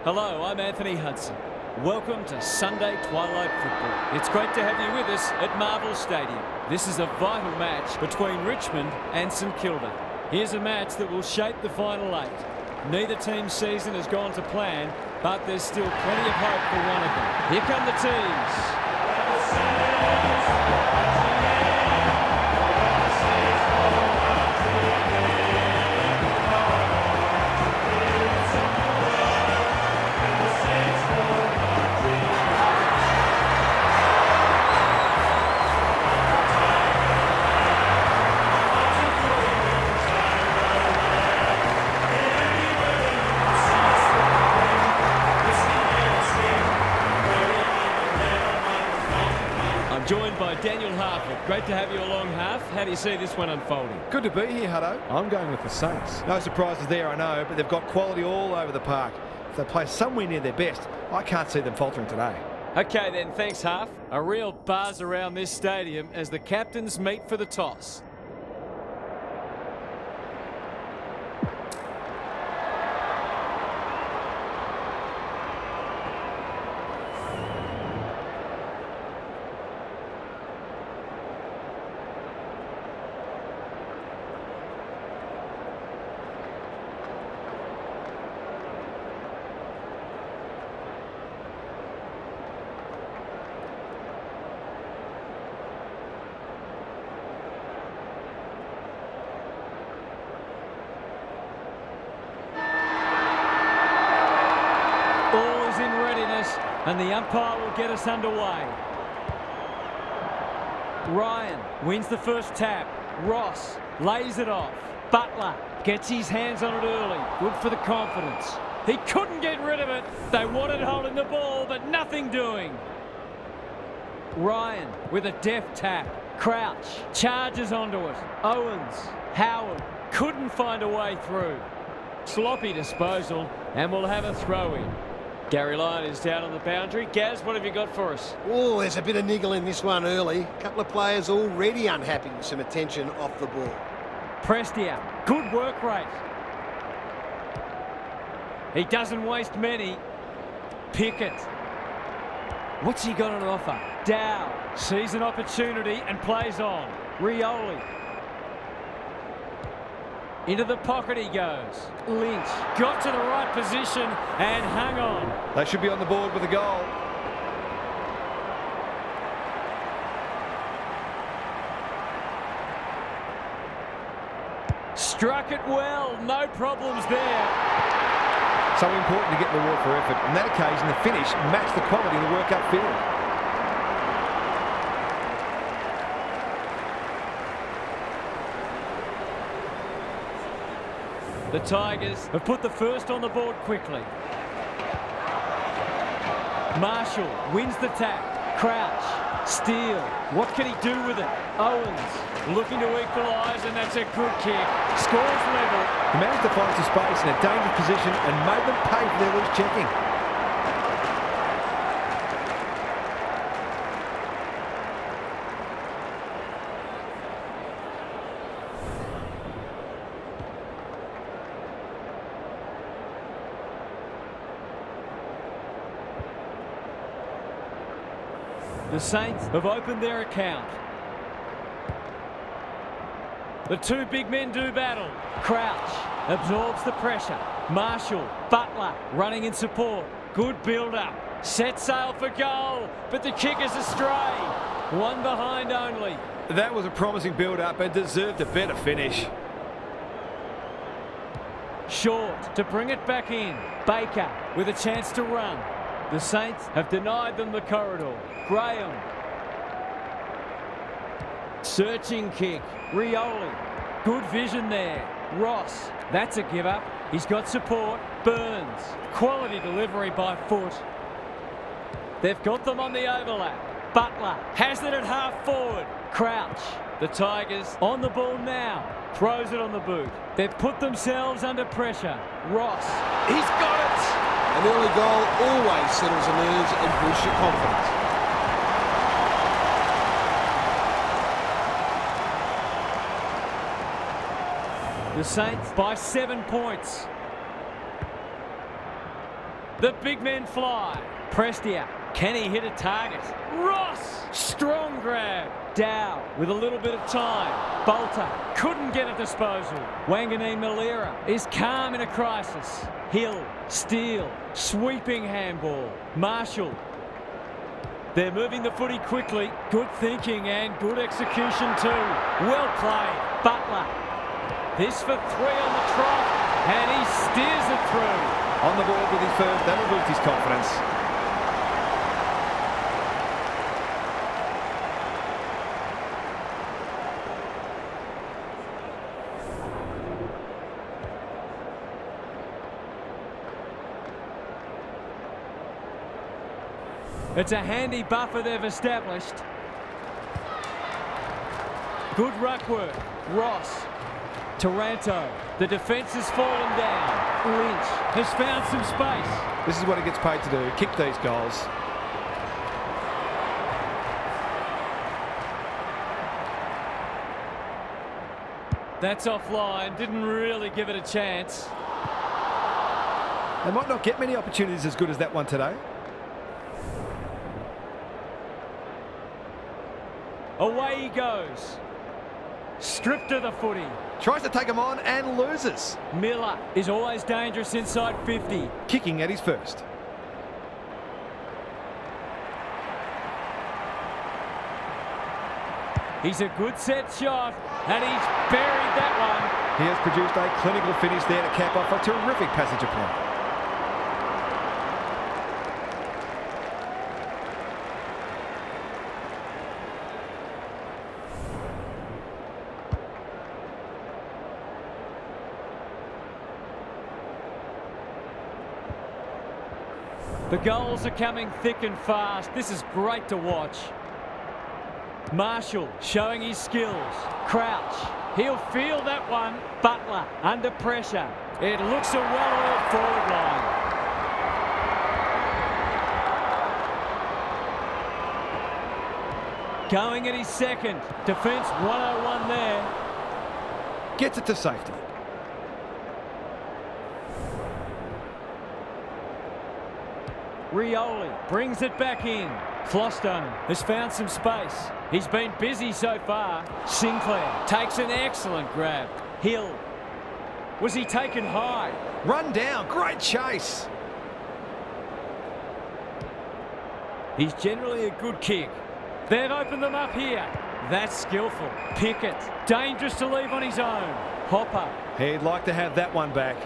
Hello, I'm Anthony Hudson. Welcome to Sunday Twilight Football. It's great to have you with us at Marvel Stadium. This is a vital match between Richmond and St Kilda. Here's a match that will shape the final eight. Neither team's season has gone to plan, but there's still plenty of hope for one of them. Here come the teams. Joined by Daniel Harford. Great to have you along, Harf. How do you see this one unfolding? Good to be here, Hutto. I'm going with the Saints. No surprises there, I know, but they've got quality all over the park. If they play somewhere near their best, I can't see them faltering today. Okay then, thanks Harf. A real buzz around this stadium as the captains meet for the toss. And the umpire will get us underway. Ryan wins the first tap. Ross lays it off. Butler gets his hands on it early. Good for the confidence. He couldn't get rid of it. They wanted holding the ball, but nothing doing. Ryan with a deft tap. Crouch charges onto it. Owens, Howard couldn't find a way through. Sloppy disposal, and we'll have a throw in. Gary Lyon is down on the boundary. Gaz, what have you got for us? Oh, there's a bit of niggle in this one early. A couple of players already unhappy with some attention off the ball. Prestia, good work rate. He doesn't waste many. Pickett. What's he got on offer? Dow sees an opportunity and plays on. Rioli. Into the pocket he goes. Lynch got to the right position and hung on. They should be on the board with a goal. Struck it well, no problems there. So important to get the reward for effort. On that occasion, the finish matched the quality of the work upfield. The Tigers have put the first on the board quickly. Marshall wins the tap. Crouch. Steele. What can he do with it? Owens looking to equalise, and that's a good kick. Scores level. He managed to find some space in a dangerous position and made them pay for their loose checking. The Saints have opened their account. The two big men do battle. Crouch absorbs the pressure. Marshall, Butler running in support. Good build-up. Set sail for goal, but the kick is astray. One behind only. That was a promising build-up and deserved a better finish. Short to bring it back in. Baker with a chance to run. The Saints have denied them the corridor. Graham. Searching kick. Rioli. Good vision there. Ross. That's a give up. He's got support. Burns. Quality delivery by foot. They've got them on the overlap. Butler has it at half forward. Crouch. The Tigers on the ball now. Throws it on the boot. They've put themselves under pressure. Ross. He's got it. An early goal always settles the nerves and boosts your confidence. The Saints by 7 points. The big men fly. Prestia. Can he hit a target? Ross! Strong grab. Dow with a little bit of time. Bolter couldn't get a disposal. Wanganeen Malira is calm in a crisis. Hill, Steele, sweeping handball. Marshall. They're moving the footy quickly. Good thinking and good execution too. Well played. Butler. This for 3 on the trot. And he steers it through. On the board with his first, that'll boost his confidence. It's a handy buffer they've established. Good ruck work. Ross. Taranto. The defence has fallen down. Lynch has found some space. This is what he gets paid to do, kick these goals. That's offline. Didn't really give it a chance. They might not get many opportunities as good as that one today. Away he goes. Stripped of the footy. Tries to take him on and loses. Miller is always dangerous inside 50. Kicking at his first. He's a good set shot, and he's buried that one. He has produced a clinical finish there to cap off a terrific passage of play. The goals are coming thick and fast. This is great to watch. Marshall showing his skills. Crouch. He'll feel that one. Butler under pressure. It looks a well-oiled forward line. Going at his second. Defence 101 there. Gets it to safety. Rioli brings it back in. Flostone has found some space. He's been busy so far. Sinclair takes an excellent grab. Hill. Was he taken high? Run down. Great chase. He's generally a good kick. They've opened them up here. That's skillful. Pickett. Dangerous to leave on his own. Hopper. He'd like to have that one back.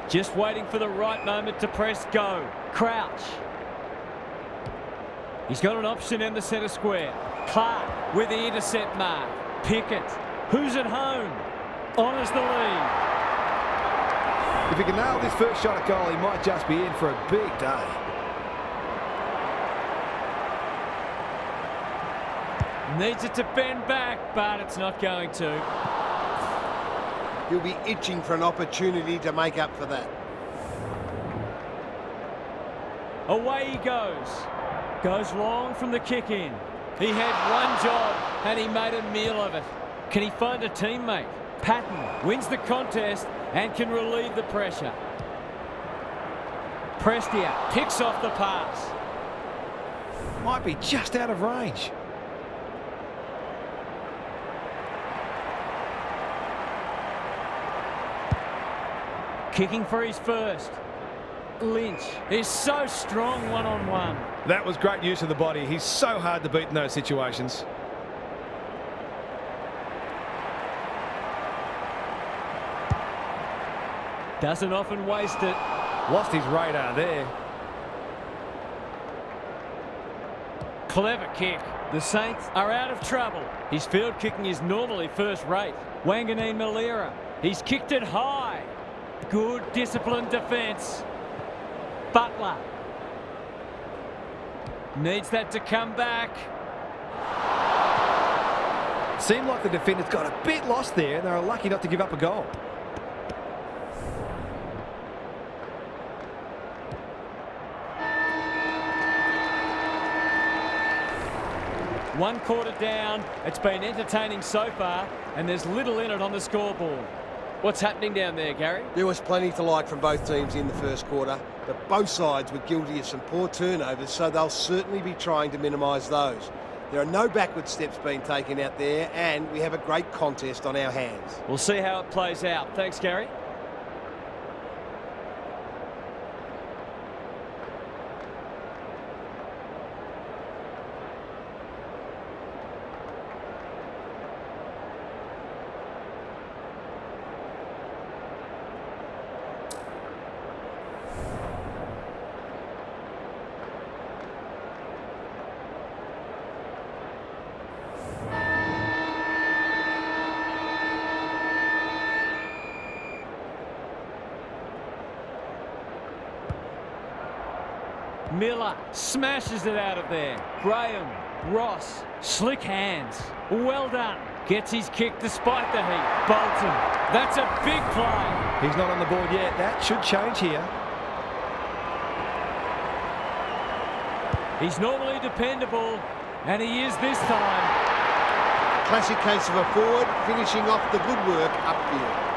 Just waiting for the right moment to press go. Crouch. He's got an option in the centre square. Clark with the intercept mark. Pickett. Who's at home? Honours the lead. If he can nail this first shot at goal, he might just be in for a big day. Needs it to bend back, but it's not going to. He'll be itching for an opportunity to make up for that. Away he goes. Goes long from the kick in. He had one job and he made a meal of it. Can he find a teammate? Patton wins the contest and can relieve the pressure. Prestia picks off the pass. Might be just out of range. Kicking for his first. Lynch is so strong one-on-one. That was great use of the body. He's so hard to beat in those situations. Doesn't often waste it. Lost his radar there. Clever kick. The Saints are out of trouble. His field kicking is normally first rate. Wanganeen Malira. He's kicked it high. Good disciplined defence. Butler. Needs that to come back. Seemed like the defenders got a bit lost there and they were lucky not to give up a goal. One quarter down. It's been entertaining so far and there's little in it on the scoreboard. What's happening down there, Gary? There was plenty to like from both teams in the first quarter. but both sides were guilty of some poor turnovers, so they'll certainly be trying to minimise those. There are no backward steps being taken out there, and we have a great contest on our hands. We'll see how it plays out. Thanks, Gary. Miller smashes it out of there. Graham, Ross, slick hands. Well done. Gets his kick despite the heat. Bolton, that's a big play. He's not on the board yet. That should change here. He's normally dependable, and he is this time. Classic case of a forward finishing off the good work upfield.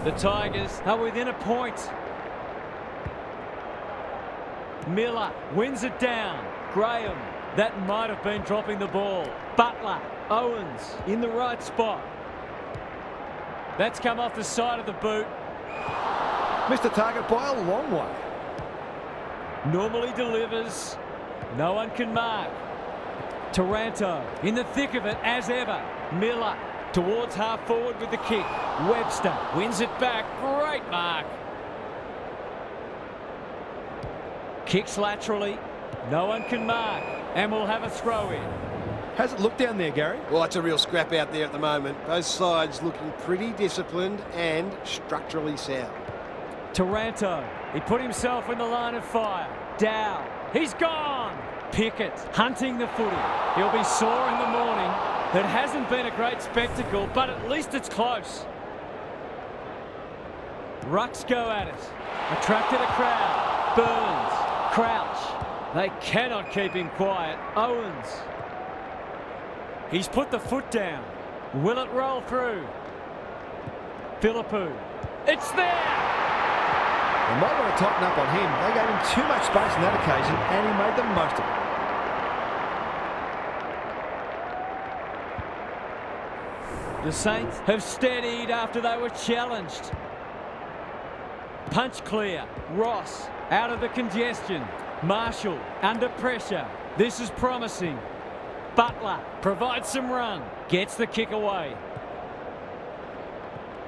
The Tigers are within a point. Miller wins it down. Graham, that might have been dropping the ball. Butler, Owens in the right spot. That's come off the side of the boot. Missed the target by a long way. Normally delivers. No one can mark. Taranto in the thick of it as ever. Miller towards half forward with the kick. Webster wins it back. Great mark. Kicks laterally. No one can mark. And we'll have a throw in. How's it look down there, Gary? Well, it's a real scrap out there at the moment. Both sides looking pretty disciplined and structurally sound. Taranto, he put himself in the line of fire. Dow, he's gone. Pickett hunting the footy. He'll be sore in the morning. It hasn't been a great spectacle, but at least it's close. Rucks go at it. Attracted a crowd. Burns, Crouch. They cannot keep him quiet. Owens. He's put the foot down. Will it roll through? Philippou. It's there! They might want to tighten up on him. They gave him too much space on that occasion, and he made the most of it. The Saints have steadied after they were challenged. Punch clear. Ross out of the congestion. Marshall under pressure. This is promising. Butler provides some run. Gets the kick away.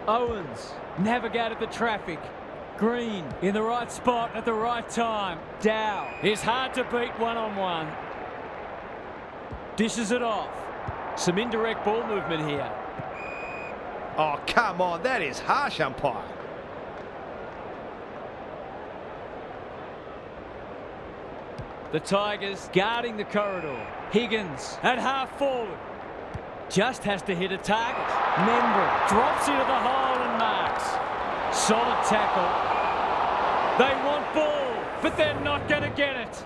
Owens navigated the traffic. Green in the right spot at the right time. Dow is hard to beat one-on-one. Dishes it off. Some indirect ball movement here. Oh, come on. That is harsh, umpire. The Tigers guarding the corridor. Higgins at half forward. Just has to hit a target. Membry drops into the hole and marks. Solid tackle. They want ball, but they're not going to get it.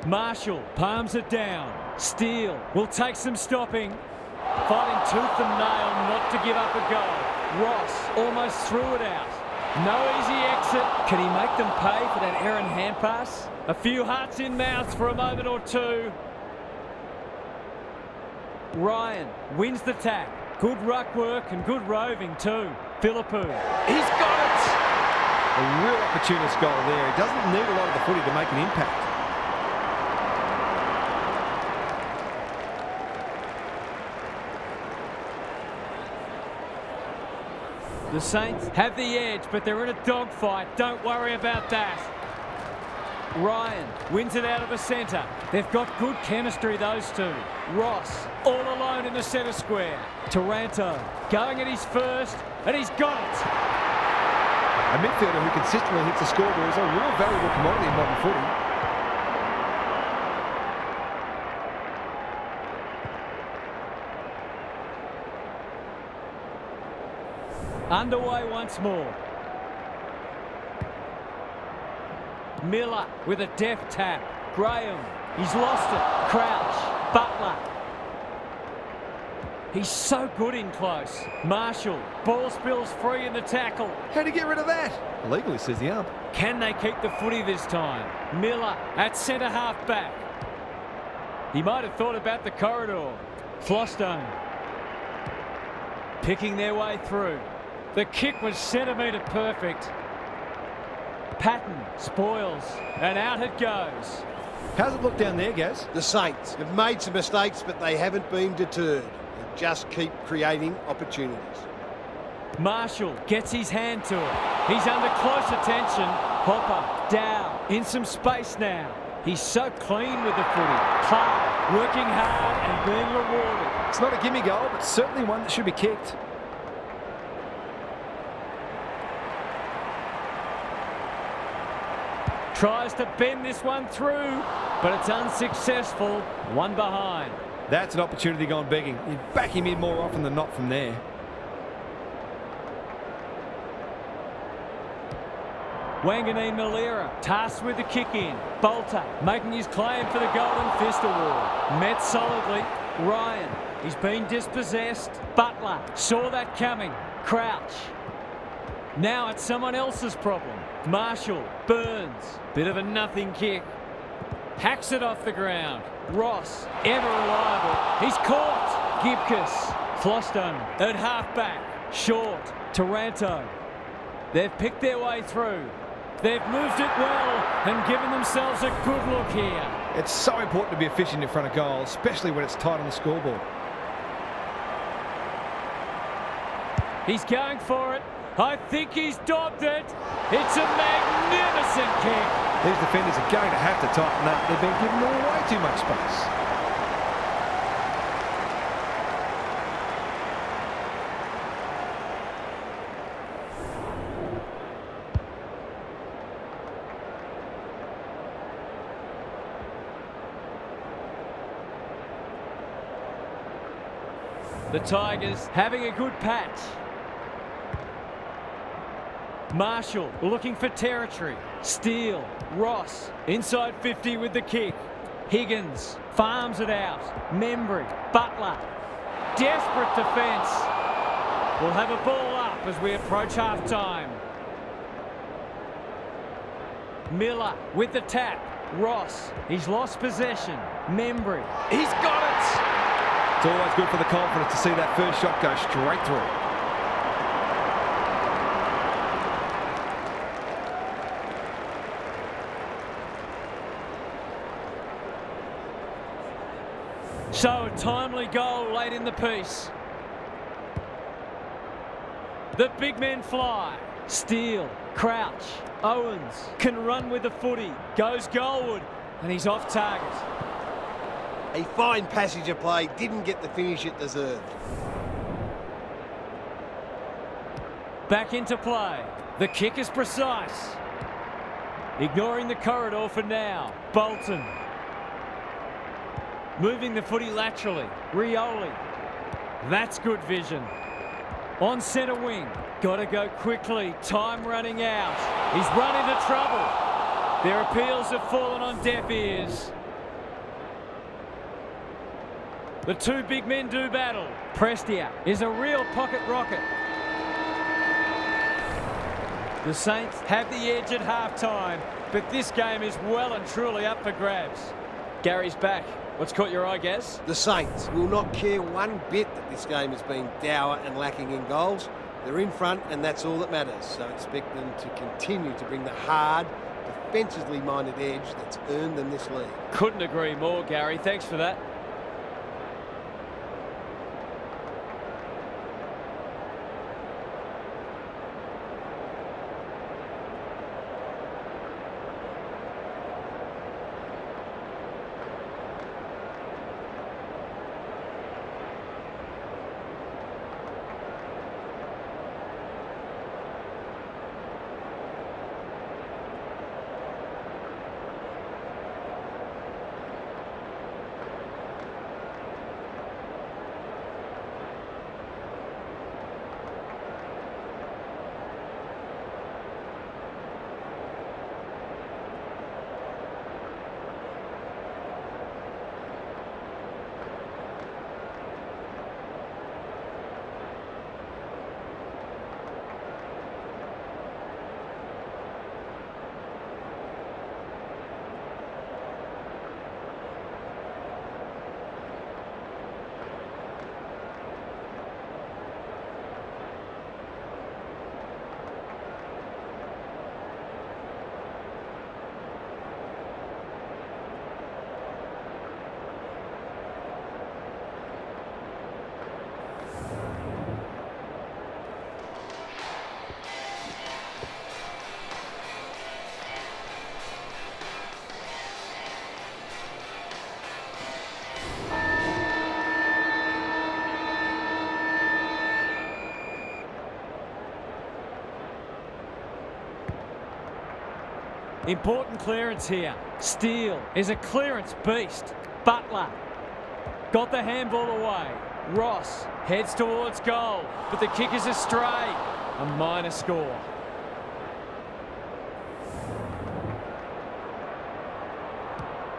Marshall palms it down. Steele will take some stopping. Fighting tooth and nail not to give up a goal. Ross almost threw it out. No easy exit. Can he make them pay for that errant hand pass? A few hearts in mouths for a moment or two. Ryan wins the tack. Good ruck work and good roving too. Philippou. He's got it! A real opportunist goal there. He doesn't need a lot of the footy to make an impact. The Saints have the edge, but they're in a dogfight. Don't worry about that. Ryan wins it out of the centre. They've got good chemistry, those two. Ross all alone in the centre square. Taranto going at his first, and he's got it. A midfielder who consistently hits the scoreboard is a real valuable commodity in modern footy. Underway once more. Miller with a deft tap. Graham, he's lost it. Crouch, Butler. He's so good in close. Marshall, ball spills free in the tackle. How'd he get rid of that? Legally, says the ump. Can they keep the footy this time? Miller at centre half back. He might have thought about the corridor. Flostone picking their way through. The kick was centimetre perfect. Patton spoils, and out it goes. How's it look down there, Gaz? The Saints have made some mistakes, but they haven't been deterred. They just keep creating opportunities. Marshall gets his hand to it. He's under close attention. Hopper, Dow, in some space now. He's so clean with the footy. Clark working hard and being rewarded. It's not a gimme goal, but certainly one that should be kicked. Tries to bend this one through, but it's unsuccessful. One behind. That's an opportunity gone begging. You back him in more often than not from there. Wanganeen Malira tasked with the kick in. Bolter making his claim for the Golden Fist Award. Met solidly. Ryan, he's been dispossessed. Butler saw that coming. Crouch. Now it's someone else's problem. Marshall, Burns, bit of a nothing kick. Hacks it off the ground. Ross, ever reliable. He's caught. Gibcus, Flostone at half-back. Short, Taranto. They've picked their way through. They've moved it well and given themselves a good look here. It's so important to be efficient in front of goal, especially when it's tight on the scoreboard. He's going for it. I think he's dobbed it. It's a magnificent kick. These defenders are going to have to tighten up. They've been given way too much space. The Tigers having a good patch. Marshall looking for territory. Steele, Ross, inside 50 with the kick. Higgins farms it out. Membry, Butler. Desperate defence. We'll have a ball up as we approach half-time. Miller with the tap. Ross, he's lost possession. Membry, he's got it! It's always good for the confidence to see that first shot go straight through. So a timely goal late in the piece. The big men fly. Steele, Crouch, Owens can run with the footy. Goes goalward and he's off target. A fine passage of play, didn't get the finish it deserved. Back into play. The kick is precise. Ignoring the corridor for now. Bolton. Moving the footy laterally. Rioli. That's good vision. On centre wing. Got to go quickly. Time running out. He's run into trouble. Their appeals have fallen on deaf ears. The two big men do battle. Prestia is a real pocket rocket. The Saints have the edge at half-time, but this game is well and truly up for grabs. Gary's back. What's caught your eye, Gaz? The Saints will not care one bit that this game has been dour and lacking in goals. They're in front, and that's all that matters. So expect them to continue to bring the hard, defensively minded edge that's earned them this lead. Couldn't agree more, Gary. Thanks for that. Important clearance here. Steele is a clearance beast. Butler got the handball away. Ross heads towards goal, but the kick is astray. A minor score.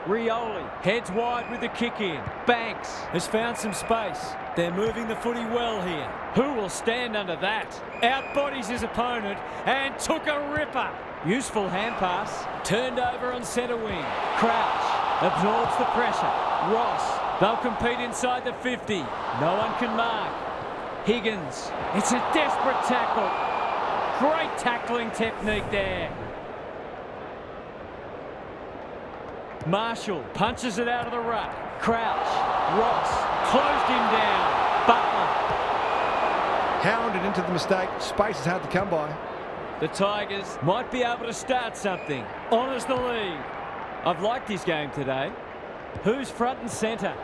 Rioli heads wide with the kick in. Banks has found some space. They're moving the footy well here. Who will stand under that? Outbodies his opponent and took a ripper. Useful hand pass. Turned over on centre wing. Crouch absorbs the pressure. Ross, they'll compete inside the 50. No one can mark. Higgins, it's a desperate tackle. Great tackling technique there. Marshall punches it out of the ruck. Crouch, Ross, closed him down. Butler. Hounded into the mistake. Space is hard to come by. The Tigers might be able to start something. Honours the lead. I've liked his game today. Who's front and centre?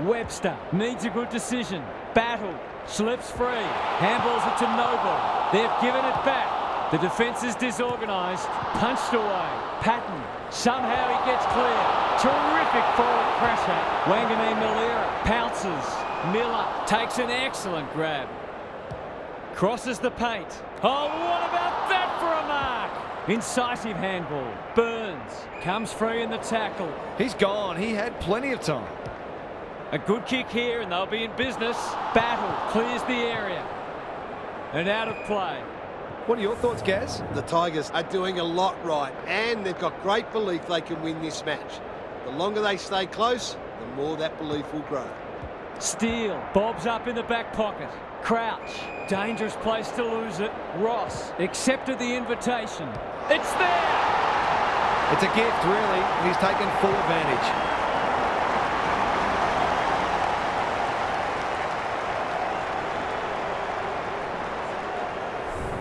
Webster needs a good decision. Battle slips free. Handballs it to nobody. They've given it back. The defence is disorganised. Punched away. Patton. Somehow he gets clear. Terrific forward pressure. Wanganeen Malira pounces. Miller takes an excellent grab. Crosses the paint. Oh, what about that for a mark? Incisive handball. Burns comes free in the tackle. He's gone. He had plenty of time. A good kick here and they'll be in business. Battle clears the area. And out of play. What are your thoughts, Gaz? The Tigers are doing a lot right, and they've got great belief they can win this match. The longer they stay close, the more that belief will grow. Steele bobs up in the back pocket. Crouch, dangerous place to lose it. Ross accepted the invitation. It's there! It's a gift, really, and he's taken full advantage.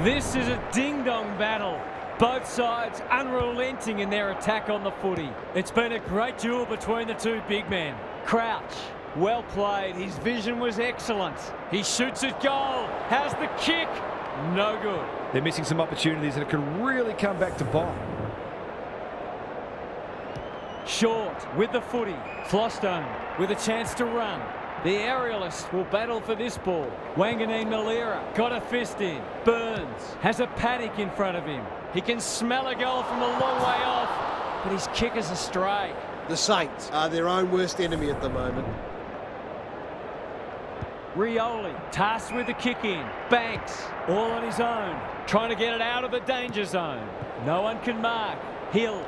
This is a ding-dong battle. Both sides unrelenting in their attack on the footy. It's been a great duel between the two big men. Crouch, well played. His vision was excellent. He shoots at goal. How's the kick? No good. They're missing some opportunities and it could really come back to bite. Short with the footy. Flostone with a chance to run. The aerialist will battle for this ball. Wanganeen Malira got a fist in. Burns has a paddock in front of him. He can smell a goal from a long way off, but his kick is astray. The Saints are their own worst enemy at the moment. Rioli tasked with the kick in. Banks all on his own, trying to get it out of the danger zone. No one can mark. Hill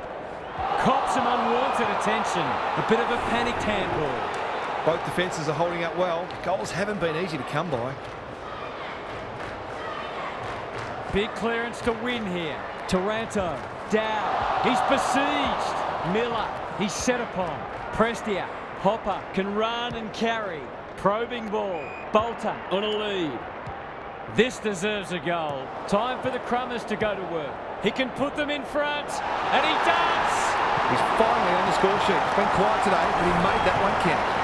cops some unwanted attention. A bit of a panicked handball. Both defences are holding up well. Goals haven't been easy to come by. Big clearance to win here. Taranto, Dow, he's besieged. Miller, he's set upon. Prestia, Hopper can run and carry. Probing ball, Bolter on a lead. This deserves a goal. Time for the Crummers to go to work. He can put them in front, and he does! He's finally on the score sheet. It's been quiet today, but he made that one count.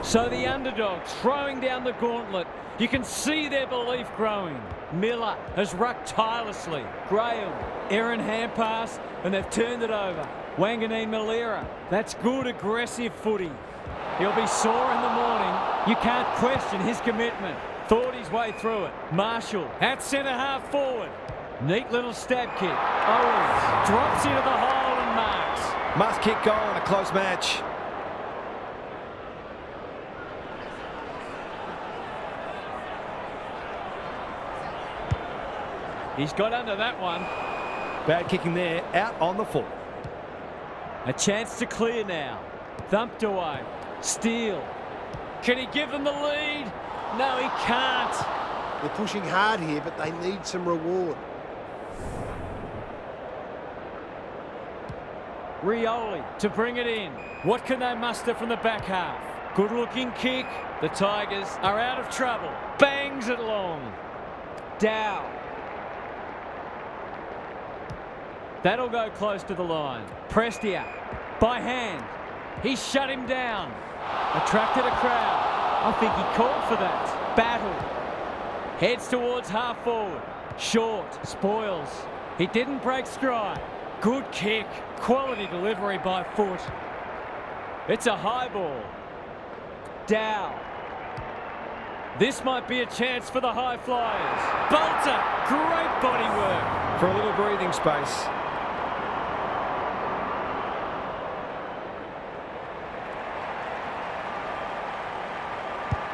So the underdogs throwing down the gauntlet. You can see their belief growing. Miller has rucked tirelessly. Graham, errant hand pass, and they've turned it over. Wanganeen Malira, that's good aggressive footy. He'll be sore in the morning. You can't question his commitment. Thought his way through it. Marshall at centre half forward. Neat little stab kick. Owens drops into the hole and marks. Must kick goal in a close match. He's got under that one. Bad kicking there, out on the full. A chance to clear now. Thumped away. Steele. Can he give them the lead? No, he can't. They're pushing hard here, but they need some reward. Rioli to bring it in. What can they muster from the back half? Good looking kick. The Tigers are out of trouble. Bangs it long. Dow. That'll go close to the line. Prestia by hand. He shut him down. Attracted a crowd. I think he called for that. Battle. Heads towards half forward. Short. Spoils. He didn't break stride. Good kick. Quality delivery by foot. It's a high ball. Dow. This might be a chance for the high flyers. Bolter. Great body work. For a little breathing space.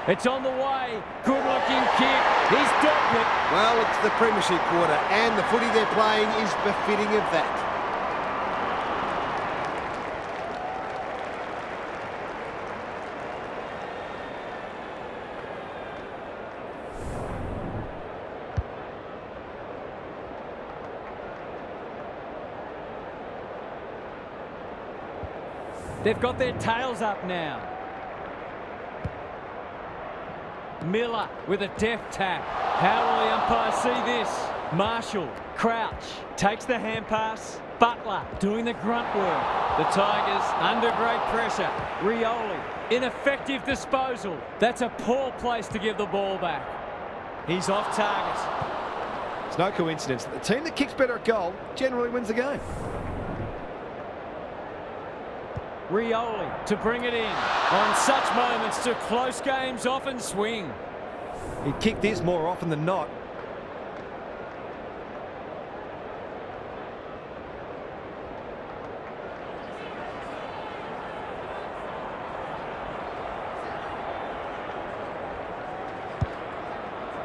It's on the way. Good looking kick. He's docked it. Well, it's the Premiership quarter, and the footy they're playing is befitting of that. They've got their tails up now. Miller with a deft tap. How will the umpire see this? Marshall, Crouch, takes the hand pass. Butler doing the grunt work. The Tigers under great pressure. Rioli, ineffective disposal. That's a poor place to give the ball back. He's off target. It's no coincidence that the team that kicks better at goal generally wins the game. Rioli to bring it in. On such moments, to close games often swing. He'd kick this more often than not.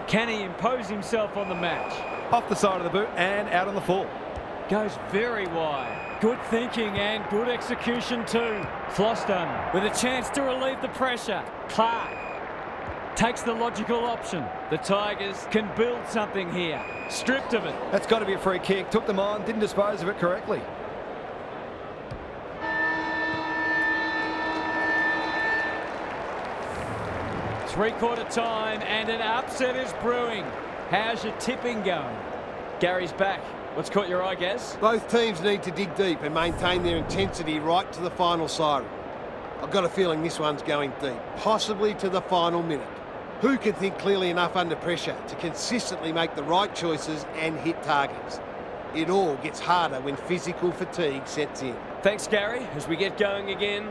Can he impose himself on the match? Off the side of the boot and out on the full. Goes very wide. Good thinking and good execution too. Floston with a chance to relieve the pressure. Clark takes the logical option. The Tigers can build something here. Stripped of it. That's got to be a free kick. Took them on, didn't dispose of it correctly. Three-quarter time and an upset is brewing. How's your tipping going? Gary's back. What's caught your eye, Gaz? Both teams need to dig deep and maintain their intensity right to the final siren. I've got a feeling this one's going deep, possibly to the final minute. Who can think clearly enough under pressure to consistently make the right choices and hit targets? It all gets harder when physical fatigue sets in. Thanks, Gary. As we get going again.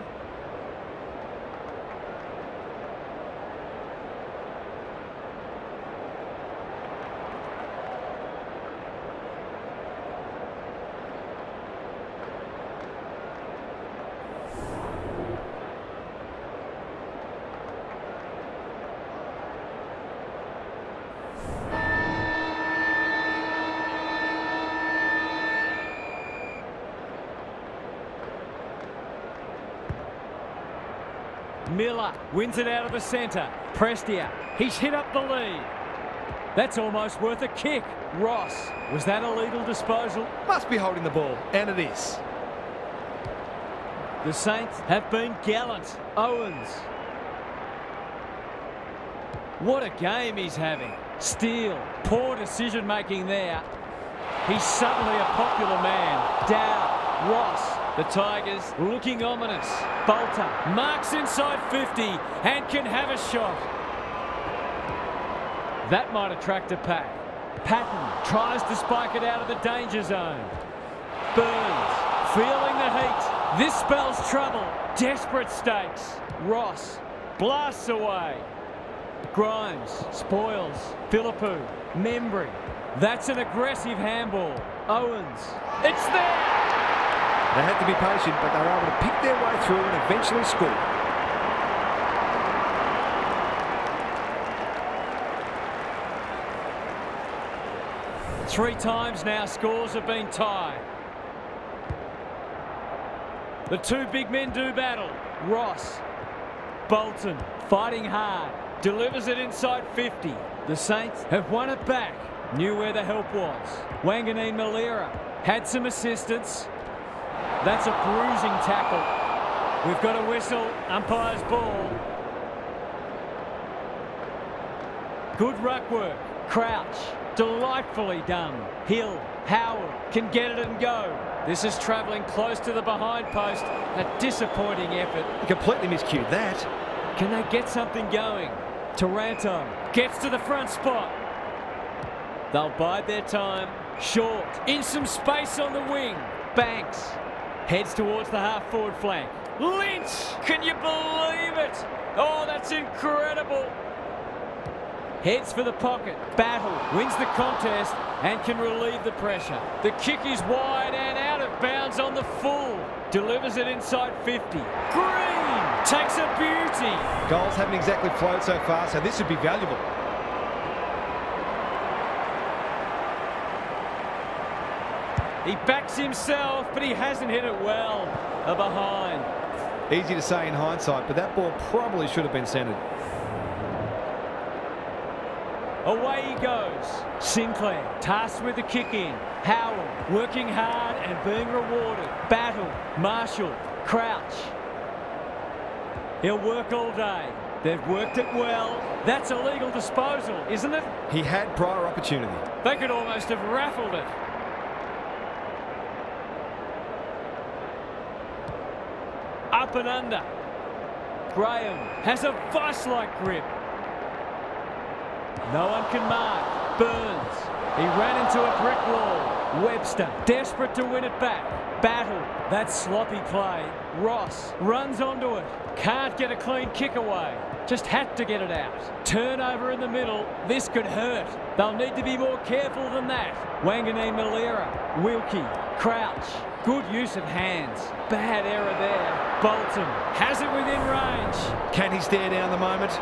Miller wins it out of the centre. Prestia, he's hit up the lead. That's almost worth a kick. Ross, was that a legal disposal? Must be holding the ball, and it is. The Saints have been gallant. Owens. What a game he's having. Steele, poor decision making there. He's suddenly a popular man. Dow, Ross. The Tigers looking ominous. Bolter marks inside 50 and can have a shot. That might attract a pack. Patton tries to spike it out of the danger zone. Burns feeling the heat. This spells trouble. Desperate stakes. Ross blasts away. Grimes spoils. Philippou. Membry. That's an aggressive handball. Owens. It's there! They had to be patient, but they were able to pick their way through and eventually score. Three times now scores have been tied. The two big men do battle. Ross. Bolton fighting hard. Delivers it inside 50. The Saints have won it back. Knew where the help was. Wanganeen Malira had some assistance. That's a bruising tackle. We've got a whistle. Umpire's ball. Good ruck work. Crouch. Delightfully done. Hill. Howard can get it and go. This is travelling close to the behind post. A disappointing effort. He completely miscued that. Can they get something going? Taranto gets to the front spot. They'll bide their time. Short, in some space on the wing. Banks heads towards the half-forward flank. Lynch, can you believe it? Oh, that's incredible. Heads for the pocket. Battle wins the contest and can relieve the pressure. The kick is wide and out of bounds on the full. Delivers it inside 50. Green takes a beauty. Goals haven't exactly flowed so far, so this would be valuable. He backs himself, but he hasn't hit it well. A behind. Easy to say in hindsight, but that ball probably should have been centred. Away he goes. Sinclair tasked with the kick in. Howell working hard and being rewarded. Battle, Marshall, Crouch. He'll work all day. They've worked it well. That's a legal disposal, isn't it? He had prior opportunity. They could almost have raffled it. Up and under. Graham has a vice-like grip. No one can mark. Burns. He ran into a brick wall. Webster desperate to win it back. Battle. That sloppy play. Ross runs onto it. Can't get a clean kick away. Just had to get it out. Turnover in the middle. This could hurt. They'll need to be more careful than that. Wanganeen Malera. Wilkie. Crouch. Good use of hands. Bad error there. Bolton has it within range. Can he stare down the moment?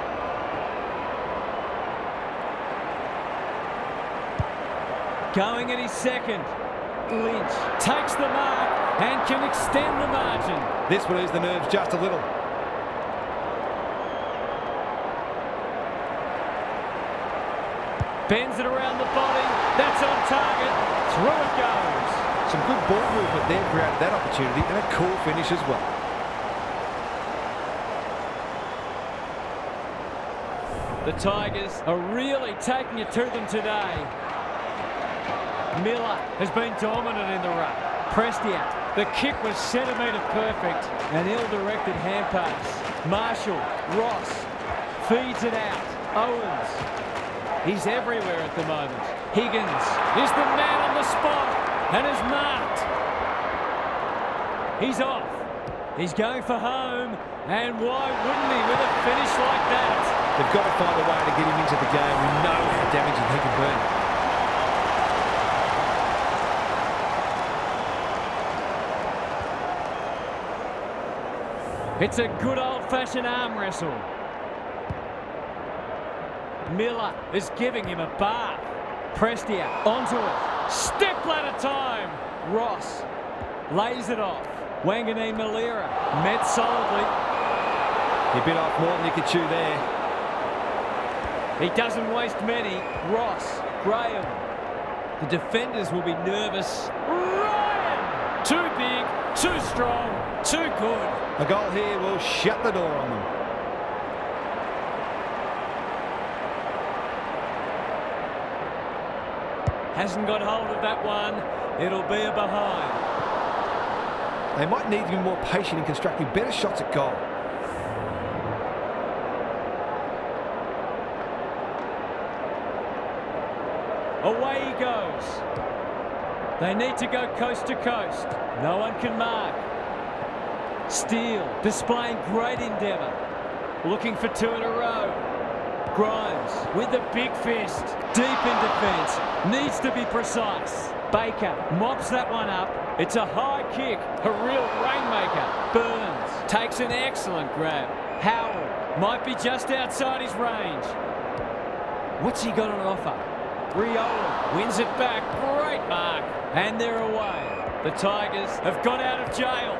Going at his second. Lynch takes the mark and can extend the margin. This will ease the nerves just a little. Bends it around the body. That's on target. Through it goes. Some good ball movement there throughout that opportunity and a cool finish as well. The Tigers are really taking it to them today. Miller has been dominant in the ruck. Prestia, the kick was centimetre perfect. An ill-directed hand pass. Marshall, Ross, feeds it out. Owens, he's everywhere at the moment. Higgins is the man on the spot and is marked. He's off. He's going for home, and why wouldn't he with a finish like that? They've got to find a way to get him into the game. We know how damaging he can be. It's a good old-fashioned arm wrestle. Miller is giving him a bath. Prestia onto it. Step ladder time. Ross lays it off. Wanganeen Malera met solidly. He bit off more than he could chew there. He doesn't waste many. Ross, Graham. The defenders will be nervous. Ryan! Too big, too strong, too good. A goal here will shut the door on them. Hasn't got hold of that one. It'll be a behind. They might need to be more patient in constructing better shots at goal. Away he goes. They need to go coast to coast. No one can mark. Steele displaying great endeavour. Looking for two in a row. Grimes with the big fist. Deep in defence. Needs to be precise. Baker mops that one up. It's a high kick. A real rainmaker. Burns takes an excellent grab. Howell might be just outside his range. What's he got on offer? Riola wins it back. Great mark. And they're away. The Tigers have got out of jail.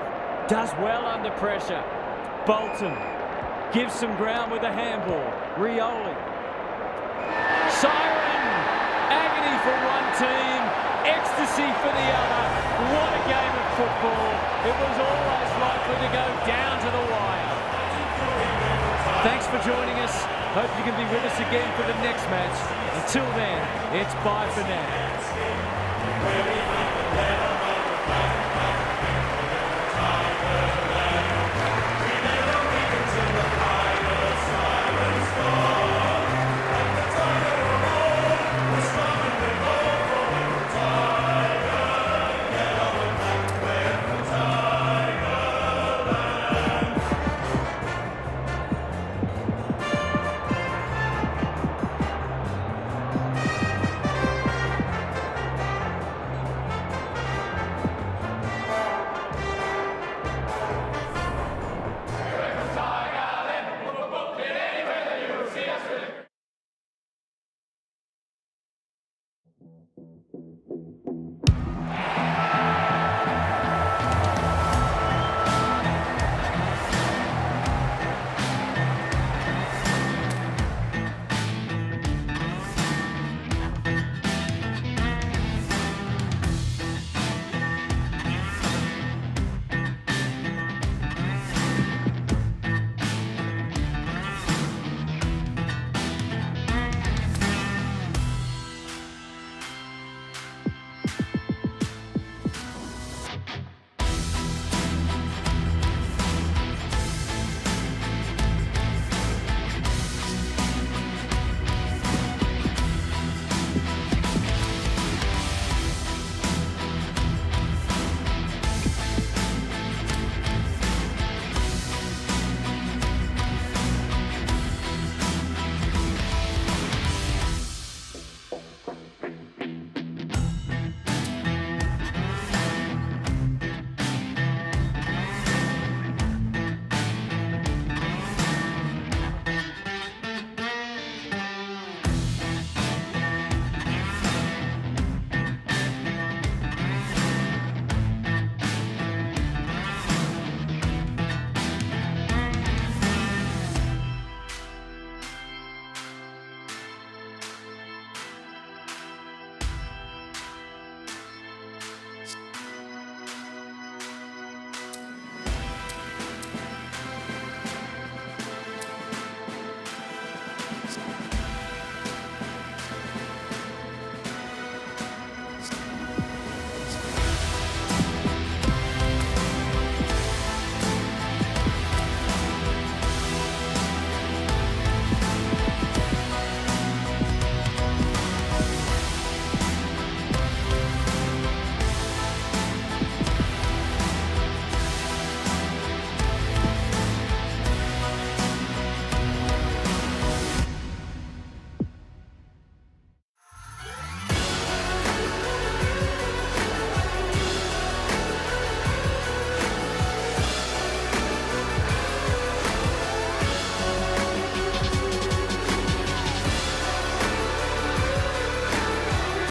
Does well under pressure. Bolton gives some ground with a handball. Rioli. Siren. Agony for one team. Ecstasy for the other. What a game of football. It was always likely to go down to the wire. Thanks for joining us. Hope you can be with us again for the next match. Until then, it's bye for now.